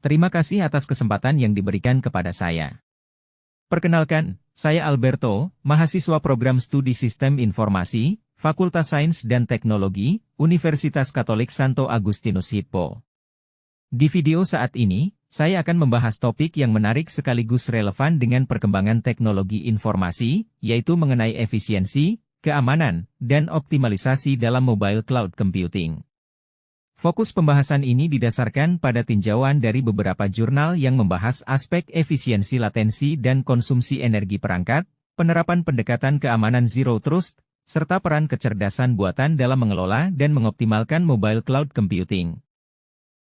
Terima kasih atas kesempatan yang diberikan kepada saya. Perkenalkan, saya Alberto, mahasiswa program studi Sistem Informasi, Fakultas Sains dan Teknologi, Universitas Katolik Santo Agustinus Hippo. Di video saat ini, saya akan membahas topik yang menarik sekaligus relevan dengan perkembangan teknologi informasi, yaitu mengenai efisiensi, keamanan, dan optimalisasi dalam mobile cloud computing. Fokus pembahasan ini didasarkan pada tinjauan dari beberapa jurnal yang membahas aspek efisiensi latensi dan konsumsi energi perangkat, penerapan pendekatan keamanan Zero Trust, serta peran kecerdasan buatan dalam mengelola dan mengoptimalkan mobile cloud computing.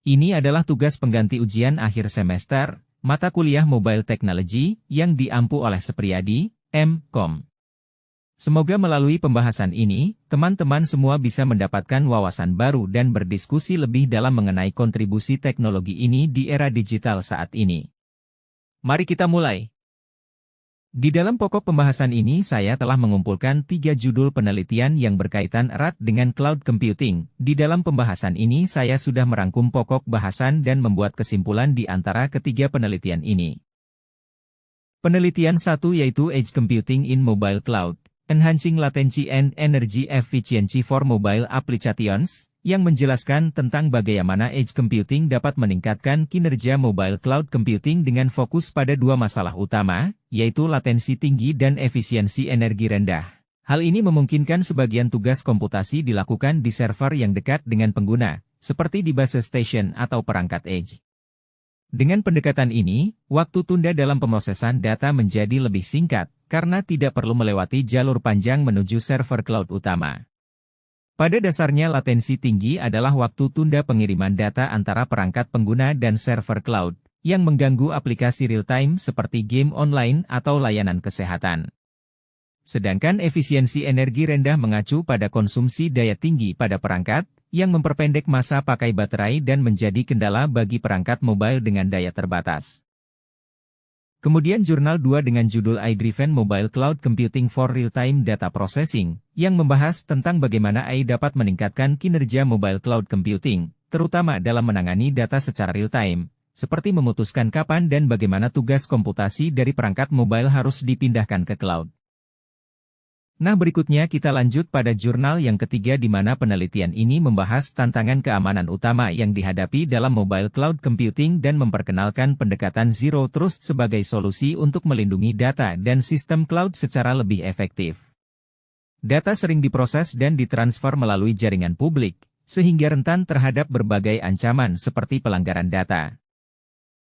Ini adalah tugas pengganti ujian akhir semester, mata kuliah Mobile Technology, yang diampu oleh Sepriyadi, M.Com. Semoga melalui pembahasan ini, teman-teman semua bisa mendapatkan wawasan baru dan berdiskusi lebih dalam mengenai kontribusi teknologi ini di era digital saat ini. Mari kita mulai. Di dalam pokok pembahasan ini saya telah mengumpulkan 3 judul penelitian yang berkaitan erat dengan cloud computing. Di dalam pembahasan ini saya sudah merangkum pokok bahasan dan membuat kesimpulan di antara ketiga penelitian ini. Penelitian 1 yaitu Edge Computing in Mobile Cloud. Enhancing Latency and Energy Efficiency for Mobile Applications, yang menjelaskan tentang bagaimana edge computing dapat meningkatkan kinerja mobile cloud computing dengan fokus pada 2 masalah utama, yaitu latensi tinggi dan efisiensi energi rendah. Hal ini memungkinkan sebagian tugas komputasi dilakukan di server yang dekat dengan pengguna, seperti di base station atau perangkat edge. Dengan pendekatan ini, waktu tunda dalam pemrosesan data menjadi lebih singkat, karena tidak perlu melewati jalur panjang menuju server cloud utama. Pada dasarnya latensi tinggi adalah waktu tunda pengiriman data antara perangkat pengguna dan server cloud, yang mengganggu aplikasi real-time seperti game online atau layanan kesehatan. Sedangkan efisiensi energi rendah mengacu pada konsumsi daya tinggi pada perangkat, yang memperpendek masa pakai baterai dan menjadi kendala bagi perangkat mobile dengan daya terbatas. Kemudian jurnal 2 dengan judul AI-Driven Mobile Cloud Computing for Real-Time Data Processing, yang membahas tentang bagaimana AI dapat meningkatkan kinerja mobile cloud computing, terutama dalam menangani data secara real-time, seperti memutuskan kapan dan bagaimana tugas komputasi dari perangkat mobile harus dipindahkan ke cloud. Nah, berikutnya kita lanjut pada jurnal yang ketiga di mana penelitian ini membahas tantangan keamanan utama yang dihadapi dalam mobile cloud computing dan memperkenalkan pendekatan Zero Trust sebagai solusi untuk melindungi data dan sistem cloud secara lebih efektif. Data sering diproses dan ditransfer melalui jaringan publik, sehingga rentan terhadap berbagai ancaman seperti pelanggaran data,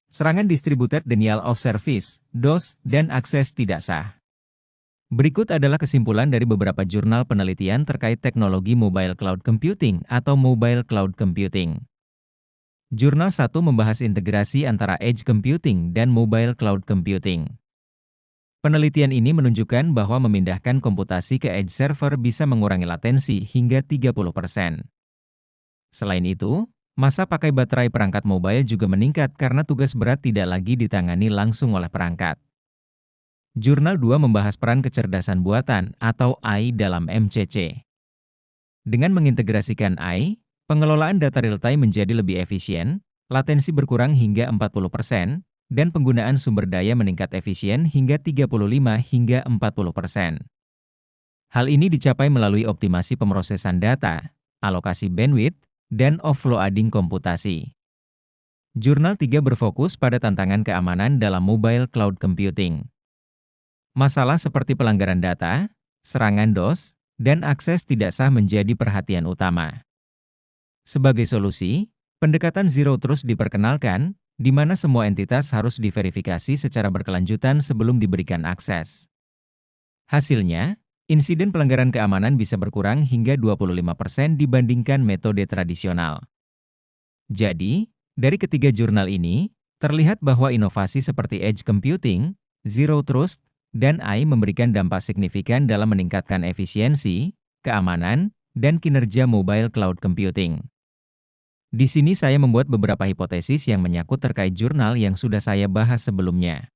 serangan distributed denial of service, DOS, dan akses tidak sah. Berikut adalah kesimpulan dari beberapa jurnal penelitian terkait teknologi mobile cloud computing atau mobile cloud computing. Jurnal 1 membahas integrasi antara edge computing dan mobile cloud computing. Penelitian ini menunjukkan bahwa memindahkan komputasi ke edge server bisa mengurangi latensi hingga 30%. Selain itu, masa pakai baterai perangkat mobile juga meningkat karena tugas berat tidak lagi ditangani langsung oleh perangkat. Jurnal 2 membahas peran kecerdasan buatan atau AI dalam MCC. Dengan mengintegrasikan AI, pengelolaan data real-time menjadi lebih efisien, latensi berkurang hingga 40%, dan penggunaan sumber daya meningkat efisien hingga 35 hingga 40%. Hal ini dicapai melalui optimasi pemrosesan data, alokasi bandwidth, dan offloading komputasi. Jurnal 3 berfokus pada tantangan keamanan dalam mobile cloud computing. Masalah seperti pelanggaran data, serangan DOS, dan akses tidak sah menjadi perhatian utama. Sebagai solusi, pendekatan Zero Trust diperkenalkan, di mana semua entitas harus diverifikasi secara berkelanjutan sebelum diberikan akses. Hasilnya, insiden pelanggaran keamanan bisa berkurang hingga 25% dibandingkan metode tradisional. Jadi, dari ketiga jurnal ini, terlihat bahwa inovasi seperti edge computing, Zero Trust, dan AI memberikan dampak signifikan dalam meningkatkan efisiensi, keamanan, dan kinerja mobile cloud computing. Di sini saya membuat beberapa hipotesis yang menyangkut terkait jurnal yang sudah saya bahas sebelumnya.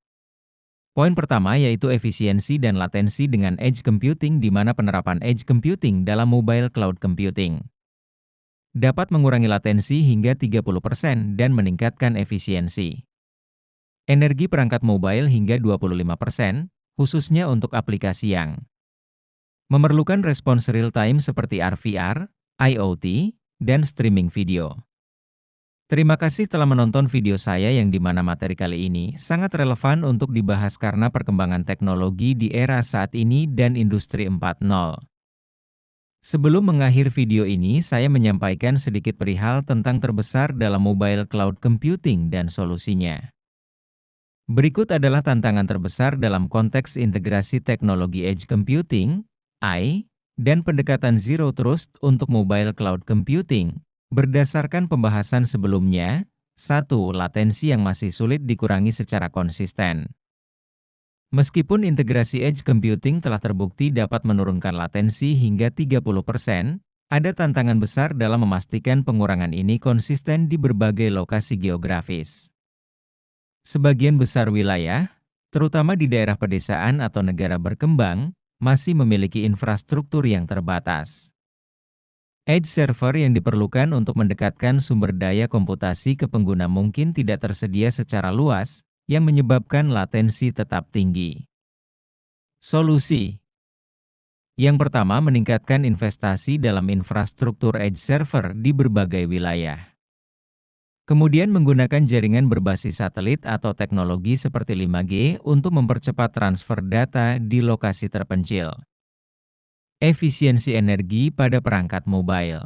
Poin pertama yaitu efisiensi dan latensi dengan edge computing di mana penerapan edge computing dalam mobile cloud computing. dapat mengurangi latensi hingga 30% dan meningkatkan efisiensi energi perangkat mobile hingga 25%, khususnya untuk aplikasi yang memerlukan respons real-time seperti RVR, IoT, dan streaming video. Terima kasih telah menonton video saya yang dimana materi kali ini sangat relevan untuk dibahas karena perkembangan teknologi di era saat ini dan Industri 4.0. Sebelum mengakhiri video ini, saya menyampaikan sedikit perihal tentang terbesar dalam mobile cloud computing dan solusinya. Berikut adalah tantangan terbesar dalam konteks integrasi teknologi edge computing, AI, dan pendekatan Zero Trust untuk mobile cloud computing. Berdasarkan pembahasan sebelumnya, 1. Latensi yang masih sulit dikurangi secara konsisten. Meskipun integrasi edge computing telah terbukti dapat menurunkan latensi hingga 30%, ada tantangan besar dalam memastikan pengurangan ini konsisten di berbagai lokasi geografis. Sebagian besar wilayah, terutama di daerah pedesaan atau negara berkembang, masih memiliki infrastruktur yang terbatas. Edge server yang diperlukan untuk mendekatkan sumber daya komputasi ke pengguna mungkin tidak tersedia secara luas, yang menyebabkan latensi tetap tinggi. Solusi yang pertama, meningkatkan investasi dalam infrastruktur edge server di berbagai wilayah. Kemudian menggunakan jaringan berbasis satelit atau teknologi seperti 5G untuk mempercepat transfer data di lokasi terpencil. Efisiensi energi pada perangkat mobile.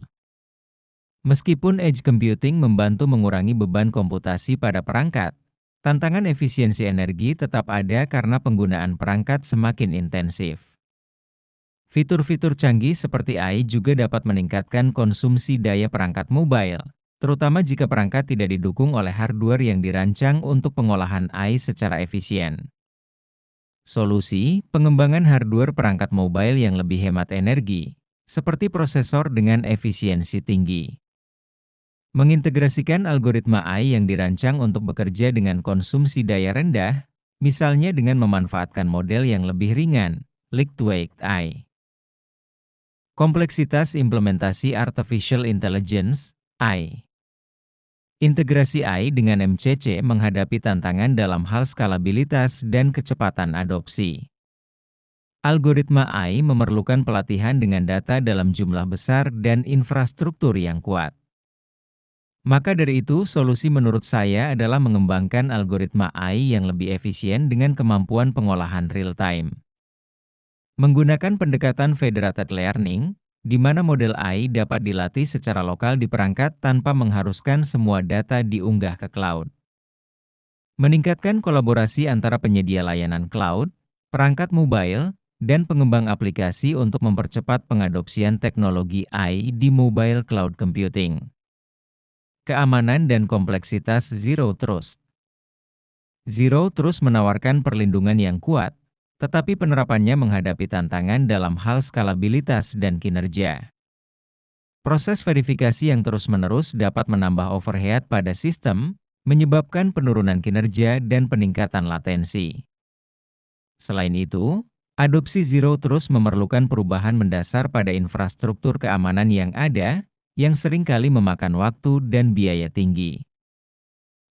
Meskipun edge computing membantu mengurangi beban komputasi pada perangkat, tantangan efisiensi energi tetap ada karena penggunaan perangkat semakin intensif. Fitur-fitur canggih seperti AI juga dapat meningkatkan konsumsi daya perangkat mobile, terutama jika perangkat tidak didukung oleh hardware yang dirancang untuk pengolahan AI secara efisien. Solusi, pengembangan hardware perangkat mobile yang lebih hemat energi, seperti prosesor dengan efisiensi tinggi. Mengintegrasikan algoritma AI yang dirancang untuk bekerja dengan konsumsi daya rendah, misalnya dengan memanfaatkan model yang lebih ringan, lightweight AI. Kompleksitas implementasi Artificial Intelligence, AI. Integrasi AI dengan MCC menghadapi tantangan dalam hal skalabilitas dan kecepatan adopsi. Algoritma AI memerlukan pelatihan dengan data dalam jumlah besar dan infrastruktur yang kuat. Maka dari itu, solusi menurut saya adalah mengembangkan algoritma AI yang lebih efisien dengan kemampuan pengolahan real-time. Menggunakan pendekatan federated learning, di mana model AI dapat dilatih secara lokal di perangkat tanpa mengharuskan semua data diunggah ke cloud. Meningkatkan kolaborasi antara penyedia layanan cloud, perangkat mobile, dan pengembang aplikasi untuk mempercepat pengadopsian teknologi AI di mobile cloud computing. Keamanan dan kompleksitas Zero Trust. Zero Trust menawarkan perlindungan yang kuat, tetapi penerapannya menghadapi tantangan dalam hal skalabilitas dan kinerja. Proses verifikasi yang terus-menerus dapat menambah overhead pada sistem, menyebabkan penurunan kinerja dan peningkatan latensi. Selain itu, adopsi Zero Trust memerlukan perubahan mendasar pada infrastruktur keamanan yang ada, yang seringkali memakan waktu dan biaya tinggi.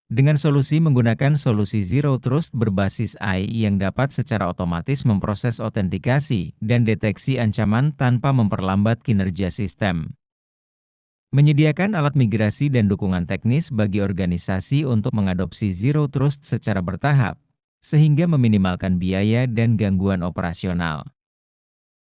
Dengan solusi menggunakan solusi Zero Trust berbasis AI yang dapat secara otomatis memproses autentikasi dan deteksi ancaman tanpa memperlambat kinerja sistem. Menyediakan alat migrasi dan dukungan teknis bagi organisasi untuk mengadopsi Zero Trust secara bertahap, sehingga meminimalkan biaya dan gangguan operasional.